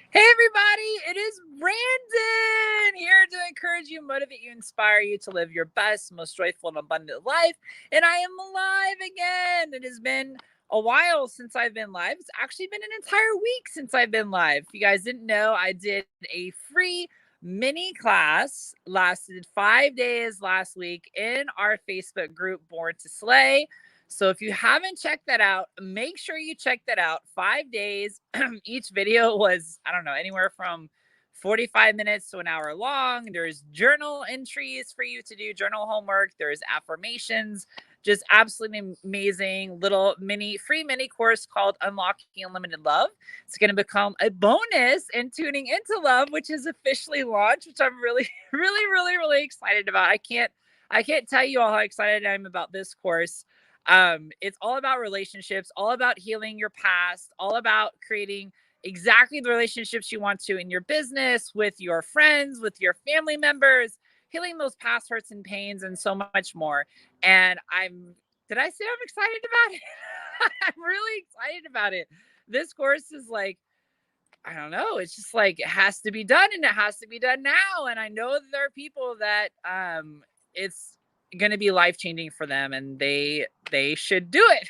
Hey everybody, it is Brandon here to encourage you, motivate you, inspire you to live your best, most joyful and abundant life. And I am live again. It has been a while since I've been live. It's actually been an entire week since I've been live. If you guys didn't know, I did a free mini class, lasted 5 days last week in our Facebook group, Born to Slay. So if you haven't checked that out, make sure you check that out. 5 days. Each video was, I don't know, anywhere from 45 minutes to an hour long. There's journal entries for you to do, journal homework. There's affirmations, just absolutely amazing little free mini course called Unlocking Unlimited Love. It's going to become a bonus in Tuning Into Love, which is officially launched, which I'm really, really excited about. I can't tell you all how excited I am about this course. It's all about relationships, all about healing your past, all about creating exactly the relationships you want to in your business, with your friends, with your family members, healing those past hurts and pains, and so much more. And did I say I'm excited about it? I'm really excited about it. This course is like, I don't know. It's just like it has to be done and it has to be done now. And I know that there are people that it's going to be life changing for them and they should do it.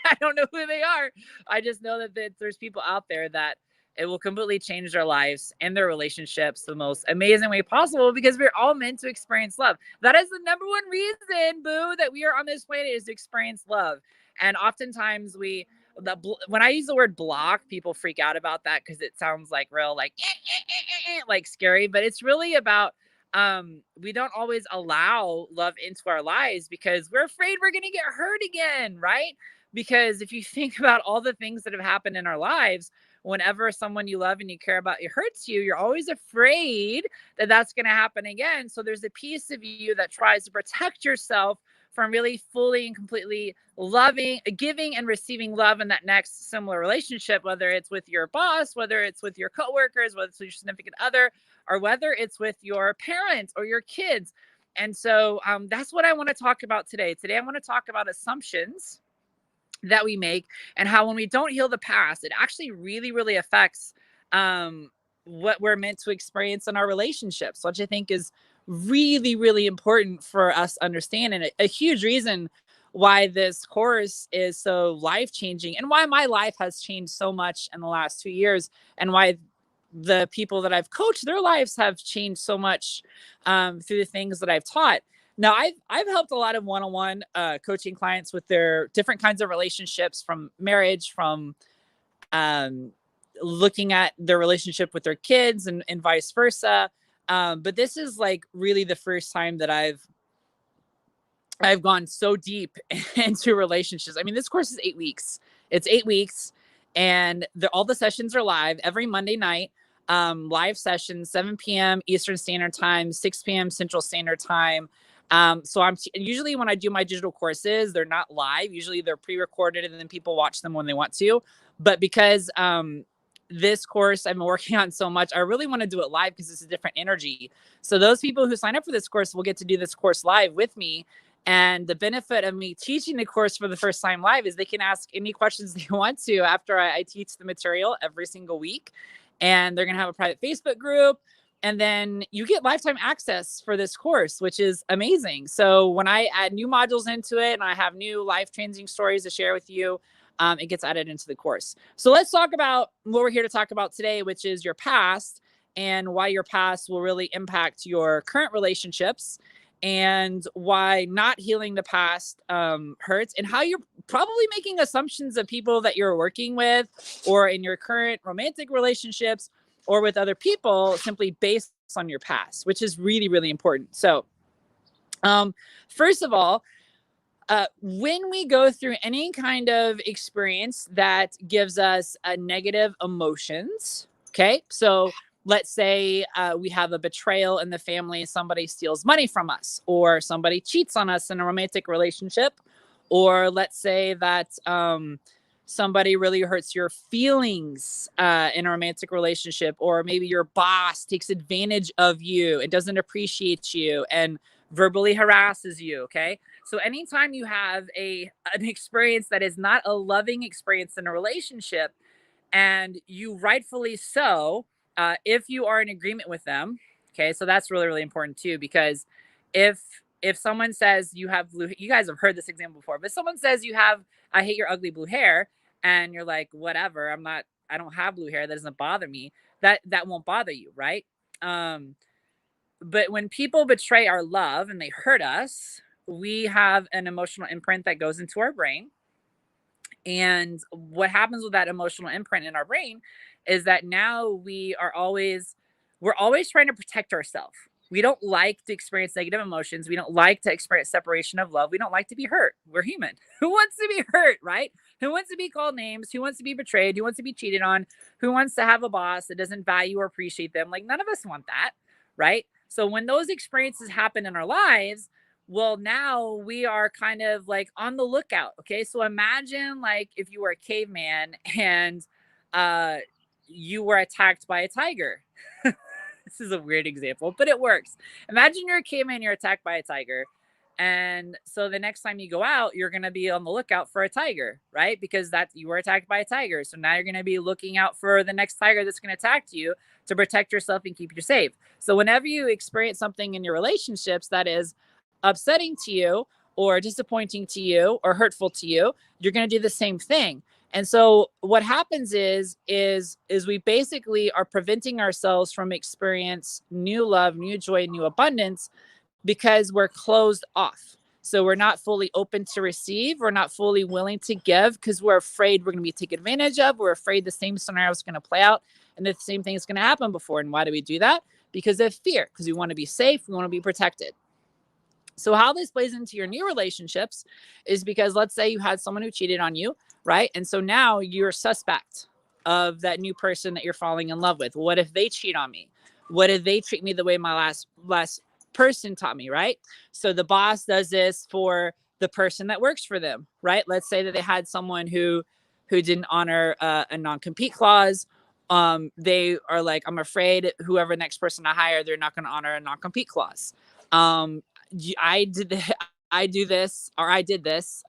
I don't know who they are. I just know that there's people out there that it will completely change their lives and their relationships the most amazing way possible because we're all meant to experience love. That is the number one reason, boo, that we are on this planet is to experience love. And oftentimes when I use the word block, people freak out about that because it sounds like real like scary, but it's really about we don't always allow love into our lives because we're afraid we're going to get hurt again, right? Because if you think about all the things that have happened in our lives, whenever someone you love and you care about it hurts you, you're always afraid that that's going to happen again. So there's a piece of you that tries to protect yourself from really fully and completely loving, giving and receiving love in that next similar relationship, whether it's with your boss, whether it's with your coworkers, whether it's with your significant other, or whether it's with your parents or your kids. And so that's what I want to talk about today. Today, I want to talk about assumptions that we make and how when we don't heal the past, it actually really affects what we're meant to experience in our relationships, which I think is really important for us to understand. And a huge reason why this course is so life changing and why my life has changed so much in the last 2 years and why the people that I've coached, their lives have changed so much through the things that I've taught. Now, I've helped a lot of one-on-one coaching clients with their different kinds of relationships, from marriage, from um, looking at their relationship with their kids, and vice versa. But this is like really the first time that I've gone so deep into relationships. I mean, this course is 8 weeks. It's 8 weeks, and all the sessions are live every Monday night. Live sessions, 7 p.m. Eastern Standard Time, 6 p.m. Central Standard Time. So I'm usually, when I do my digital courses, they're not live. Usually they're pre-recorded and then people watch them when they want to. But because this course I've been working on so much, I really want to do it live because it's a different energy. So those people who sign up for this course will get to do this course live with me. And the benefit of me teaching the course for the first time live is they can ask any questions they want to after I teach the material every single week. And they're going to have a private Facebook group. And then you get lifetime access for this course, which is amazing. So when I add new modules into it and I have new life changing stories to share with you, it gets added into the course. So let's talk about what we're here to talk about today, which is your past and why your past will really impact your current relationships, and why not healing the past hurts, and how you're probably making assumptions of people that you're working with or in your current romantic relationships or with other people simply based on your past, which is really important. So first of all, when we go through any kind of experience that gives us a negative emotions, okay, so let's say we have a betrayal in the family, somebody steals money from us, or somebody cheats on us in a romantic relationship, or let's say that somebody really hurts your feelings in a romantic relationship, or maybe your boss takes advantage of you and doesn't appreciate you and verbally harasses you, okay? So anytime you have an experience that is not a loving experience in a relationship, and you rightfully so, if you are in agreement with them. Okay, so that's really really important too, because if if someone says you have blue, you guys have heard this example before, but someone says you have, I hate your ugly blue hair, and you're like, whatever, I'm not, I don't have blue hair, that doesn't bother me, that won't bother you, right? um but when people betray our love and they hurt us, we have an emotional imprint that goes into our brain. And what happens with that emotional imprint in our brain is that now we're always trying to protect ourselves. We don't like to experience negative emotions. We don't like to experience separation of love. We don't like to be hurt. We're human. Who wants to be hurt, right? Who wants to be called names? Who wants to be betrayed? Who wants to be cheated on? Who wants to have a boss that doesn't value or appreciate them? Like, none of us want that, right? So when those experiences happen in our lives, well, now we are kind of like on the lookout. Okay. So imagine like if you were a caveman and uh you were attacked by a tiger. This is a weird example, but it works. Imagine you're a caveman, you're attacked by a tiger. And so the next time you go out, you're going to be on the lookout for a tiger, right? Because that you were attacked by a tiger. So now you're going to be looking out for the next tiger that's going to attack you to protect yourself and keep you safe. So whenever you experience something in your relationships that is upsetting to you or disappointing to you or hurtful to you, you're going to do the same thing. And so what happens is we basically are preventing ourselves from experience new love, new joy, new abundance, because we're closed off. So we're not fully open to receive. We're not fully willing to give because we're afraid we're going to be taken advantage of. We're afraid the same scenario is going to play out and the same thing is going to happen before. And why do we do that? Because of fear, because we want to be safe. We want to be protected. So how this plays into your new relationships is because let's say you had someone who cheated on you, right? And so now you're suspect of that new person that you're falling in love with. What if they cheat on me? What if they treat me the way my last person taught me, right? So the boss does this for the person that works for them, right? Let's say that they had someone who didn't honor a non-compete clause. They are like, I'm afraid whoever next person I hire, they're not going to honor a non-compete clause. um I did I do this, or I did this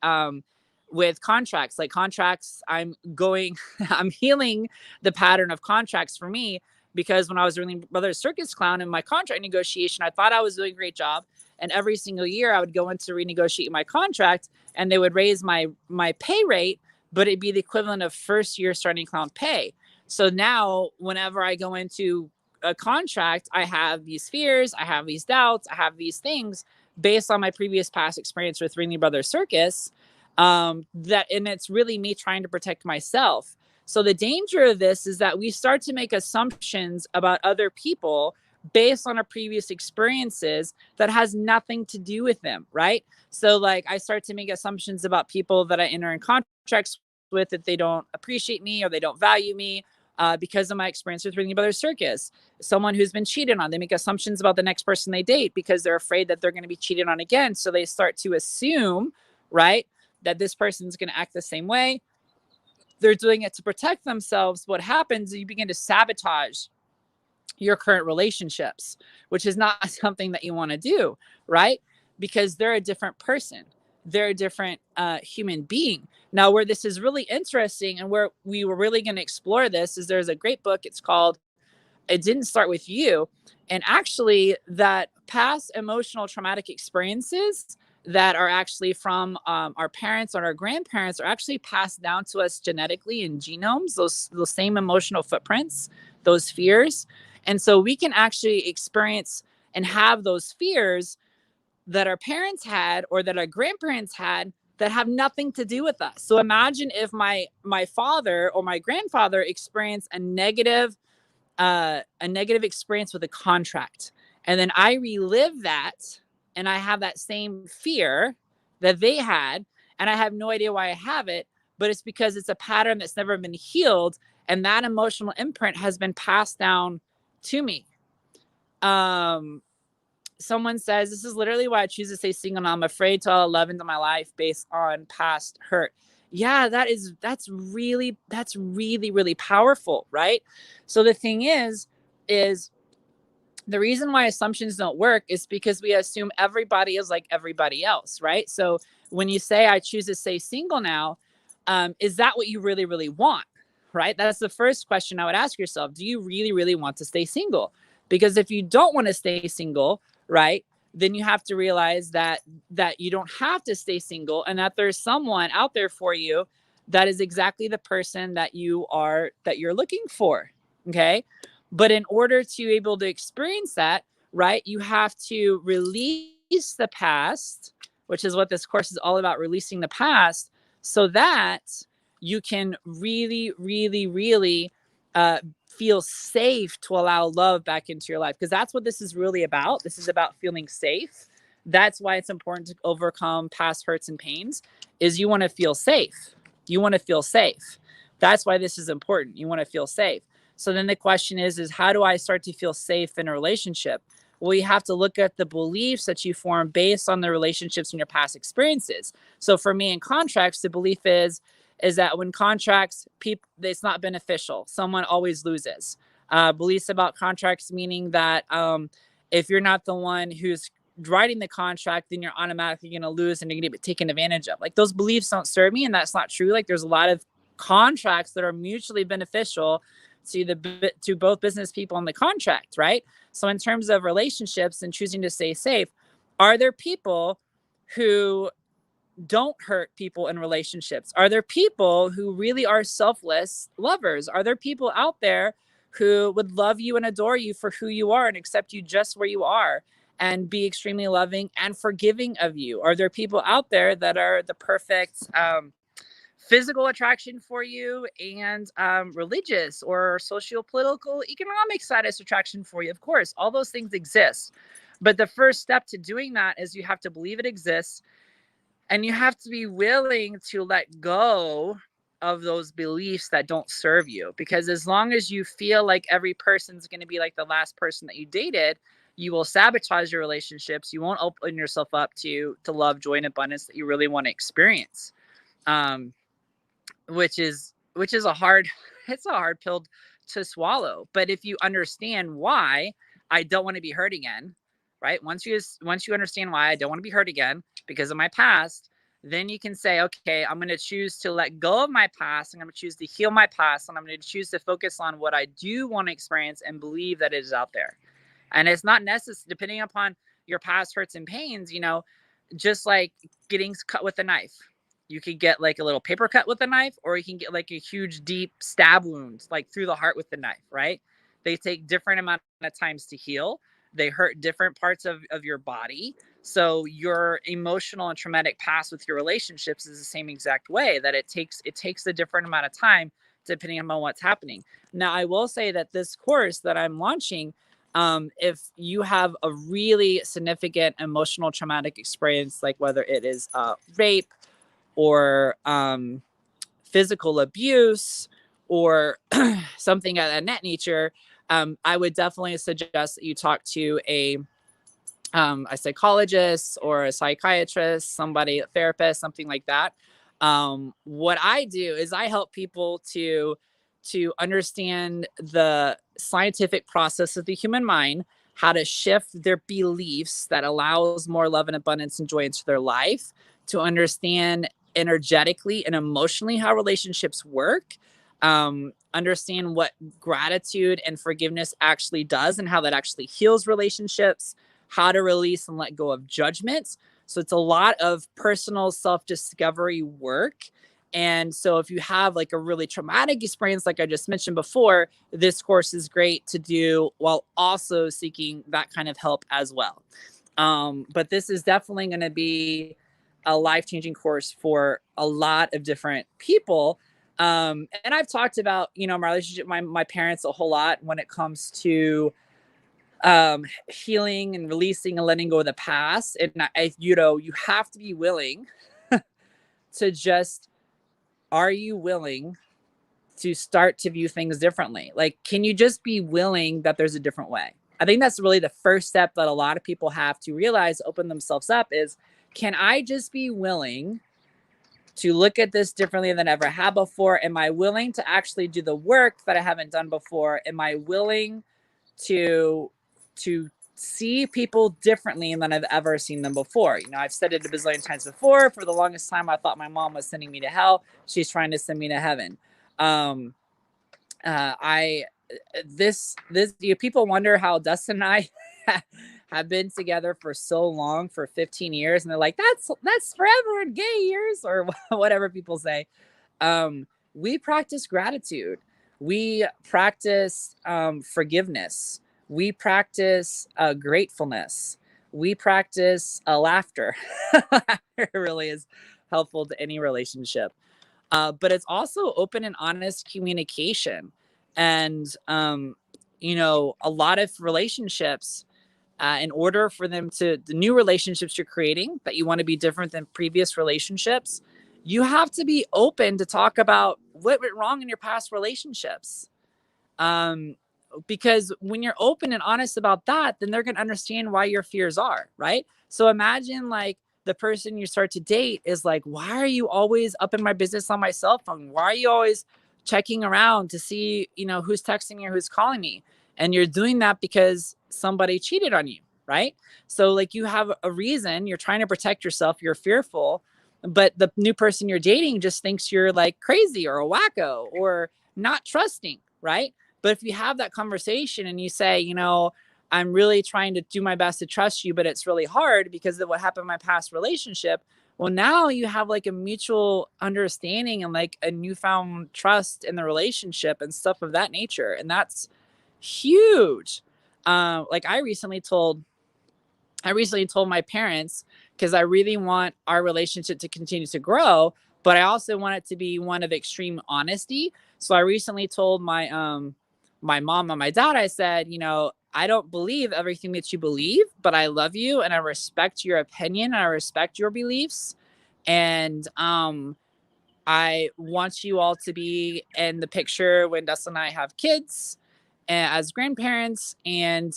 with contracts. Like contracts, I'm going, I'm healing the pattern of contracts for me, because when I was doing Brother Circus Clown in my contract negotiation, I thought I was doing a great job. And every single year I would go in to renegotiate my contract and they would raise my pay rate, but it'd be the equivalent of first year starting clown pay. So now whenever I go into a contract, I have these fears, I have these doubts, I have these things based on my previous past experience with Ringley Brothers Circus. That and it's really me trying to protect myself. So the danger of this is that we start to make assumptions about other people based on our previous experiences that has nothing to do with them, right? So like I start to make assumptions about people that I enter in contracts with, that they don't appreciate me or they don't value me, because of my experience with Ringling Brothers Circus. Someone who's been cheated on, they make assumptions about the next person they date because they're afraid that they're going to be cheated on again. So they start to assume, right, that this person's going to act the same way. They're doing it to protect themselves. What happens is you begin to sabotage your current relationships, which is not something that you want to do, right? Because they're a different person. They're a different human being. Now, where this is really interesting and where we were really going to explore this is there's a great book. It's called It Didn't Start With You. And actually, that past emotional traumatic experiences that are actually from our parents or our grandparents are actually passed down to us genetically in genomes, those same emotional footprints, those fears. And so we can actually experience and have those fears that our parents had or that our grandparents had that have nothing to do with us. So imagine if my father or my grandfather experienced a negative experience with a contract, and then I relive that and I have that same fear that they had, and I have no idea why I have it, but it's because it's a pattern that's never been healed, and that emotional imprint has been passed down to me. Someone says, this is literally why I choose to stay single now. I'm afraid to allow love into my life based on past hurt. Yeah, that's really, really powerful, right? So the thing is the reason why assumptions don't work is because we assume everybody is like everybody else, right? So when you say I choose to stay single now, is that what you really, really want? right? That's the first question I would ask yourself. Do you really, really want to stay single? Because if you don't want to stay single, right, then you have to realize that you don't have to stay single, and that there's someone out there for you that is exactly the person that you're looking for. Okay. But in order to be able to experience that, right, you have to release the past, which is what this course is all about, releasing the past, so that you can really, really, really feel safe to allow love back into your life. Because that's what this is really about. This is about feeling safe. That's why it's important to overcome past hurts and pains, is you want to feel safe. You want to feel safe. That's why this is important. You want to feel safe. So then the question is how do I start to feel safe in a relationship? Well, you have to look at the beliefs that you form based on the relationships and your past experiences. So for me in contracts, the belief is that when contracts, people, it's not beneficial. Someone always loses. Beliefs about contracts, meaning that if you're not the one who's writing the contract, then you're automatically going to lose and you're going to get taken advantage of. Like, those beliefs don't serve me, and that's not true. Like, there's a lot of contracts that are mutually beneficial to both business people and the contract, right? So in terms of relationships and choosing to stay safe, are there people who don't hurt people in relationships? Are there people who really are selfless lovers? Are there people out there who would love you and adore you for who you are and accept you just where you are and be extremely loving and forgiving of you? Are there people out there that are the perfect physical attraction for you and religious or socio-political, economic status attraction for you? Of course, all those things exist. But the first step to doing that is you have to believe it exists. And you have to be willing to let go of those beliefs that don't serve you. Because as long as you feel like every person's going to be like the last person that you dated, you will sabotage your relationships. You won't open yourself up to love, joy, and abundance that you really want to experience. Which is a hard, it's a hard pill to swallow. But if you understand why I don't want to be hurt again, right? Once you understand why I don't want to be hurt again because of my past, then you can say, okay, I'm going to choose to let go of my past. I'm going to choose to heal my past, and I'm going to choose to focus on what I do want to experience and believe that it is out there. And it's not necessary, depending upon your past hurts and pains, just like getting cut with a knife. You could get like a little paper cut with a knife, or you can get like a huge deep stab wound, like through the heart with the knife, right? They take different amount of times to heal. They hurt different parts of your body. So your emotional and traumatic past with your relationships is the same exact way, that it takes a different amount of time depending on what's happening. Now, I will say that this course that I'm launching, if you have a really significant emotional traumatic experience, like whether it is rape or physical abuse or something of that nature, I would definitely suggest that you talk to a psychologist or a psychiatrist, a therapist, something like that. What I do is I help people to understand the scientific process of the human mind, how to shift their beliefs that allows more love and abundance and joy into their life, to understand energetically and emotionally how relationships work, understand what gratitude and forgiveness actually does and how that actually heals relationships, how to release and let go of judgments. So it's a lot of personal self-discovery work. And so if you have like a really traumatic experience, like I just mentioned before, this course is great to do while also seeking that kind of help as well. But this is definitely going to be a life-changing course for a lot of different people. And I've talked about, my relationship with my parents a whole lot when it comes to healing and releasing and letting go of the past. And you have to be willing to just, are you willing to start to view things differently? Like, can you just be willing that there's a different way? I think that's really the first step that a lot of people have to realize, open themselves up, is, can I just be willing to look at this differently than I ever have before? Am I willing to actually do the work that I haven't done before? Am I willing to see people differently than I've ever seen them before? I've said it a bazillion times before. For the longest time, I thought my mom was sending me to hell. She's trying to send me to heaven. I this people wonder how Dustin and I have been together for so long, for 15 years, and they're like, that's forever in gay years, or whatever people say. We practice gratitude. We practice forgiveness. We practice gratefulness. We practice laughter. It really is helpful to any relationship. But it's also open and honest communication. And, a lot of relationships, in order for them to, the new relationships you're creating that you want to be different than previous relationships, you have to be open to talk about what went wrong in your past relationships. Um, because when you're open and honest about that, then they're going to understand why your fears are, right? So imagine like the person you start to date is like, why are you always up in my business on my cell phone? Why are you always checking around to see, who's texting me or who's calling me? And you're doing that because somebody cheated on you, right? So like you have a reason, you're trying to protect yourself, you're fearful, but the new person you're dating just thinks you're like crazy or a wacko or not trusting, right? But if you have that conversation and you say, I'm really trying to do my best to trust you, but it's really hard because of what happened in my past relationship. Well, now you have like a mutual understanding and like a newfound trust in the relationship and stuff of that nature. And that's huge. Like I recently told my parents, because I really want our relationship to continue to grow, but I also want it to be one of extreme honesty. So I recently told my mom and my dad, I said, I don't believe everything that you believe, but I love you and I respect your opinion and I respect your beliefs. And I want you all to be in the picture when Dustin and I have kids as grandparents. And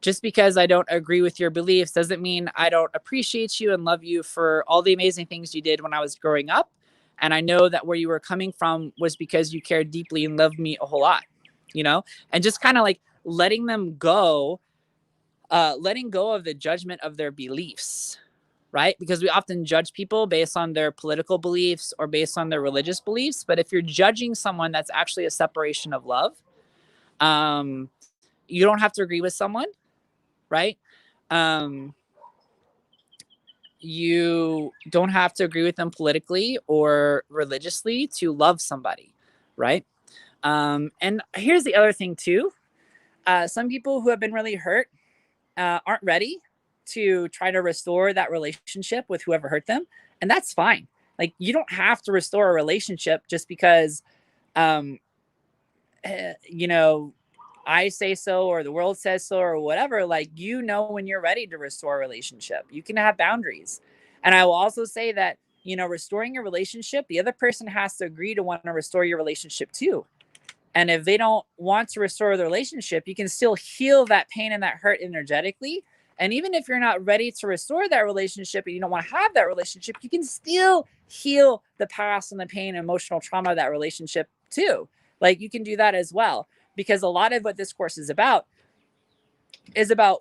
just because I don't agree with your beliefs doesn't mean I don't appreciate you and love you for all the amazing things you did when I was growing up. And I know that where you were coming from was because you cared deeply and loved me a whole lot, and just kind of like letting go of the judgment of their beliefs, right? Because we often judge people based on their political beliefs or based on their religious beliefs. But if you're judging someone, that's actually a separation of love. Um, you don't have to agree with someone, right? Um, you don't have to agree with them politically or religiously to love somebody, right? And here's the other thing too. Some people who have been really hurt aren't ready to try to restore that relationship with whoever hurt them, and that's fine. Like you don't have to restore a relationship just because um, eh, you know I say so or the world says so or whatever. Like when you're ready to restore a relationship, you can have boundaries. And I will also say that restoring your relationship, the other person has to agree to want to restore your relationship too. And if they don't want to restore the relationship, you can still heal that pain and that hurt energetically. And even if you're not ready to restore that relationship and you don't want to have that relationship, you can still heal the past and the pain and emotional trauma of that relationship too. Like you can do that as well. Because a lot of what this course is about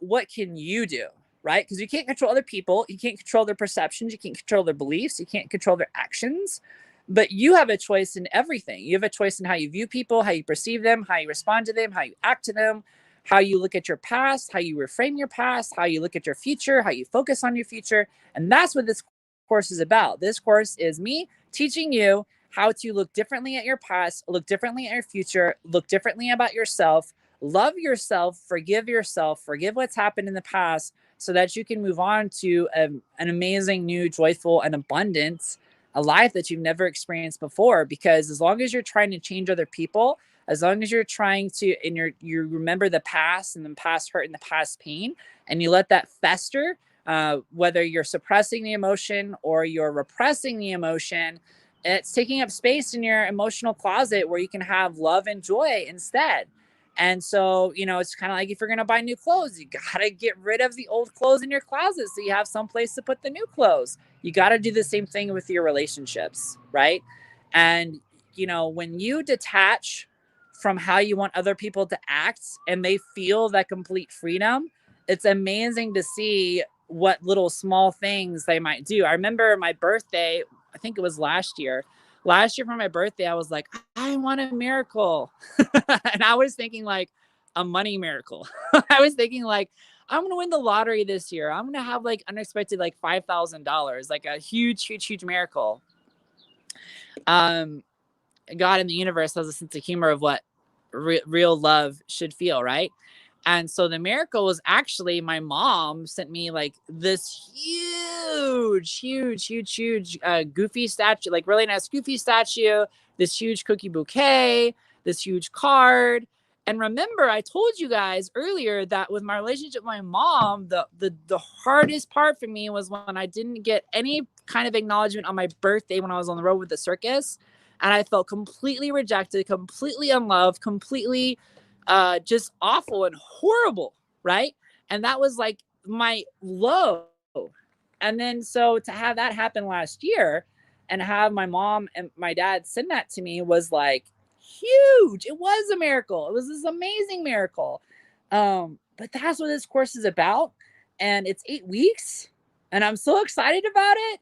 what can you do, right? Because you can't control other people, you can't control their perceptions, you can't control their beliefs, you can't control their actions, but you have a choice in everything. You have a choice in how you view people, how you perceive them, how you respond to them, how you act to them, how you look at your past, how you reframe your past, how you look at your future, how you focus on your future. And that's what this course is about. This course is me teaching you how to look differently at your past, look differently at your future, look differently about yourself, love yourself, forgive what's happened in the past so that you can move on to an amazing, new, joyful, and abundant a life that you've never experienced before. Because as long as you're trying to change other people, as long as you're trying to, and you remember the past and the past hurt and the past pain, and you let that fester, whether you're suppressing the emotion or you're repressing the emotion, it's taking up space in your emotional closet where you can have love and joy instead. And so, it's kind of like if you're going to buy new clothes, you got to get rid of the old clothes in your closet so you have some place to put the new clothes. You got to do the same thing with your relationships, right? And, when you detach from how you want other people to act and they feel that complete freedom, it's amazing to see what little small things they might do. I remember my birthday, I think it was last year. last year for my birthday, I was like, I want a miracle. And I was thinking like a money miracle. I was thinking like, I'm going to win the lottery this year. I'm going to have like unexpected, like $5,000, like a huge, huge, huge miracle. God in the universe has a sense of humor of what real love should feel, right? And so the miracle was actually my mom sent me like this huge, huge, huge, huge goofy statue, like really nice goofy statue, this huge cookie bouquet, this huge card. And remember, I told you guys earlier that with my relationship with my mom, the hardest part for me was when I didn't get any kind of acknowledgement on my birthday when I was on the road with the circus. And I felt completely rejected, completely unloved, completely just awful and horrible, right? And that was like my low. And then so to have that happen last year and have my mom and my dad send that to me was like huge. It was a miracle. It was this amazing miracle. But that's what this course is about. And it's 8 weeks. And I'm so excited about it.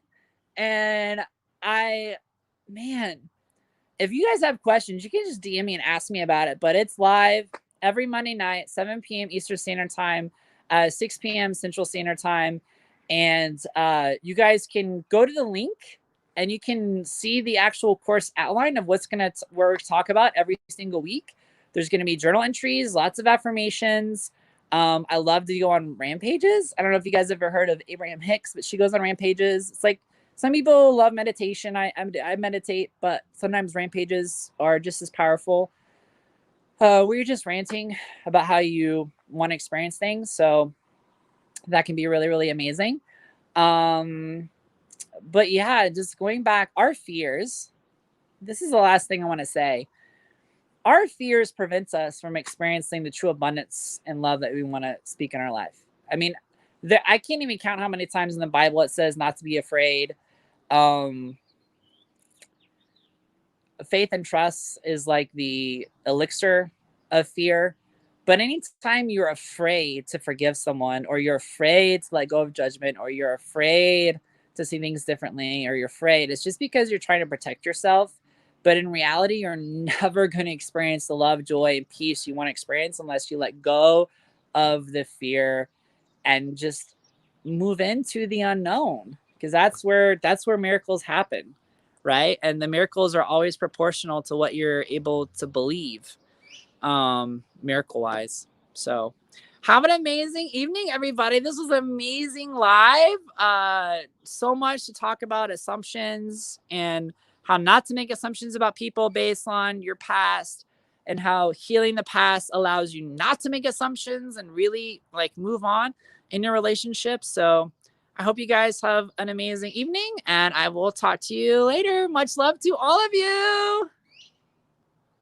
And I, man, if you guys have questions, you can just DM me and ask me about it. But it's live every Monday night, 7 p.m. Eastern Standard Time, 6 p.m. Central Standard Time. And you guys can go to the link and you can see the actual course outline of what's going to we're talk about every single week. There's going to be journal entries, lots of affirmations. I love to go on rampages. I don't know if you guys ever heard of Abraham Hicks, but she goes on rampages. It's like some people love meditation. I meditate, but sometimes rampages are just as powerful. We're just ranting about how you want to experience things. So that can be really, really amazing. But yeah, just going back, our fears. This is the last thing I want to say. Our fears prevents us from experiencing the true abundance and love that we want to speak in our life. I mean, I can't even count how many times in the Bible it says not to be afraid. Faith and trust is like the elixir of fear. But anytime you're afraid to forgive someone, or you're afraid to let go of judgment, or you're afraid to see things differently, or you're afraid, it's just because you're trying to protect yourself. But in reality, you're never going to experience the love, joy, and peace you want to experience unless you let go of the fear and just move into the unknown, because that's where miracles happen, right? And the miracles are always proportional to what you're able to believe, miracle wise. So have an amazing evening, everybody. This was amazing live. So much to talk about assumptions and how not to make assumptions about people based on your past, and how healing the past allows you not to make assumptions and really like move on in your relationship. So I hope you guys have an amazing evening, and I will talk to you later. Much love to all of you.